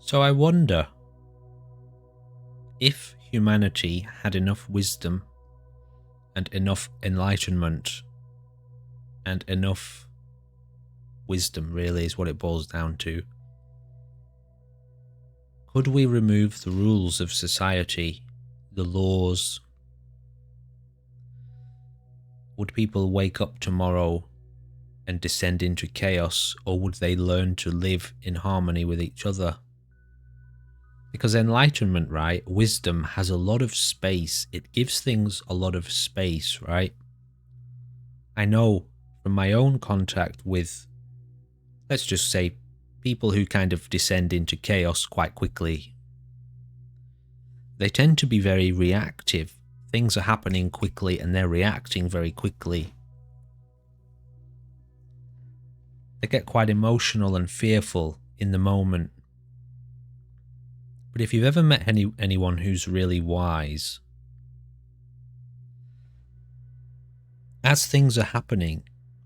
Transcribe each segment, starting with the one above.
So I wonder if humanity had enough wisdom and enough enlightenment and enough wisdom, really, is what it boils down to. Could we remove the rules of society, the laws? Would people wake up tomorrow and descend into chaos, or would they learn to live in harmony with each other? Because enlightenment, right, wisdom has a lot of space. It gives things a lot of space, right? I know from my own contact with, let's just say, people who kind of descend into chaos quite quickly. They tend to be very reactive. Things are happening quickly and they're reacting very quickly. They get quite emotional and fearful in the moment. But if you've ever met anyone who's really wise, as things are happening,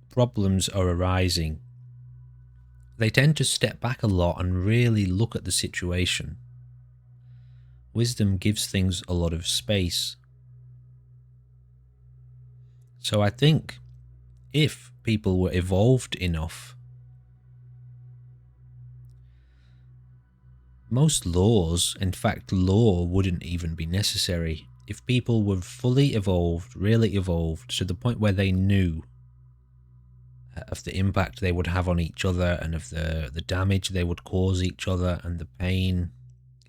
problems are arising, they tend to step back a lot and really look at the situation. Wisdom gives things a lot of space. So I think if people were evolved enough, most laws, in fact law wouldn't even be necessary. If people were fully evolved, really evolved, to the point where they knew of the impact they would have on each other and of the damage they would cause each other and the pain.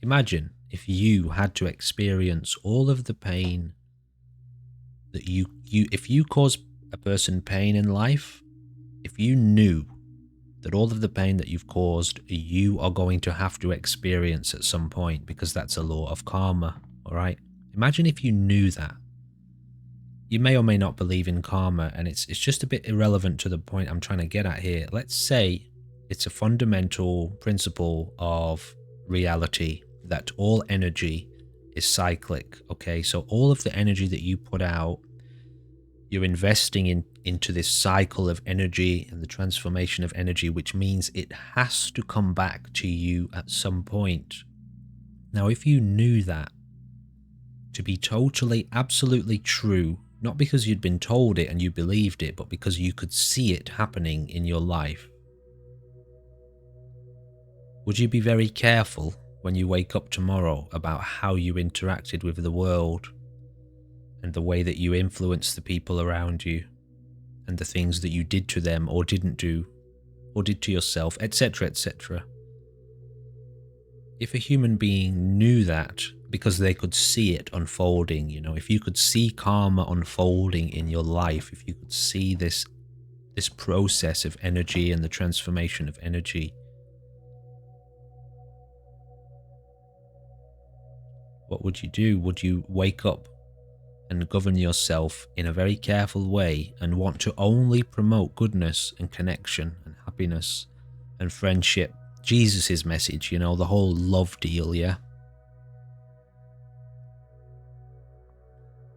Imagine if you had to experience all of the pain that if you cause a person pain in life, if you knew that all of the pain that you've caused, you are going to have to experience at some point, because that's a law of karma, all right? Imagine if you knew that. You may or may not believe in karma, and it's just a bit irrelevant to the point I'm trying to get at here. Let's say it's a fundamental principle of reality that all energy is cyclic, okay? So all of the energy that you put out, you're investing into this cycle of energy and the transformation of energy, which means it has to come back to you at some point. Now, if you knew that to be totally, absolutely true, not because you'd been told it and you believed it, but because you could see it happening in your life, would you be very careful when you wake up tomorrow about how you interacted with the world and the way that you influenced the people around you and the things that you did to them or didn't do or did to yourself, etc., etc.? If a human being knew that because they could see it unfolding, if you could see karma unfolding in your life, if you could see this process of energy and the transformation of energy, what would you do? Would you wake up and govern yourself in a very careful way and want to only promote goodness and connection and happiness and friendship? Jesus' message, the whole love deal, yeah?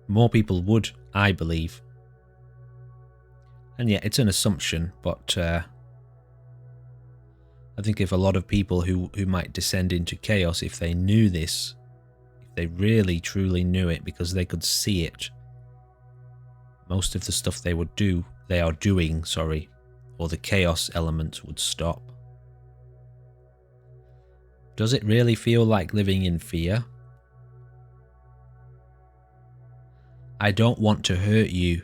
More people would, I believe. And yeah, it's an assumption, but I think if a lot of people who might descend into chaos, if they knew this, if they really truly knew it because they could see it, most of the stuff they are doing, or the chaos element would stop. Does it really feel like living in fear? I don't want to hurt you.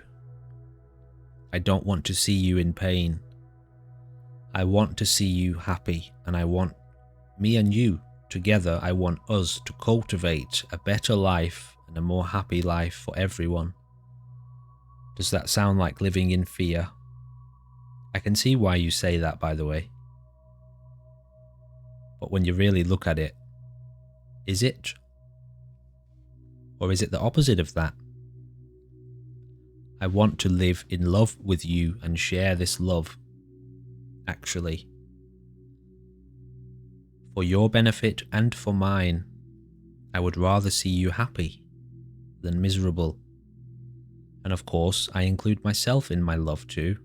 I don't want to see you in pain. I want to see you happy, and I want me and you together. I want us to cultivate a better life and a more happy life for everyone. Does that sound like living in fear? I can see why you say that, by the way. But when you really look at it, is it? Or is it the opposite of that? I want to live in love with you and share this love, actually. For your benefit and for mine, I would rather see you happy than miserable. And of course, I include myself in my love too.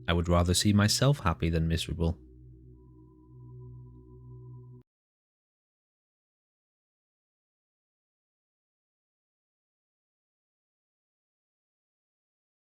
I would rather see myself happy than miserable.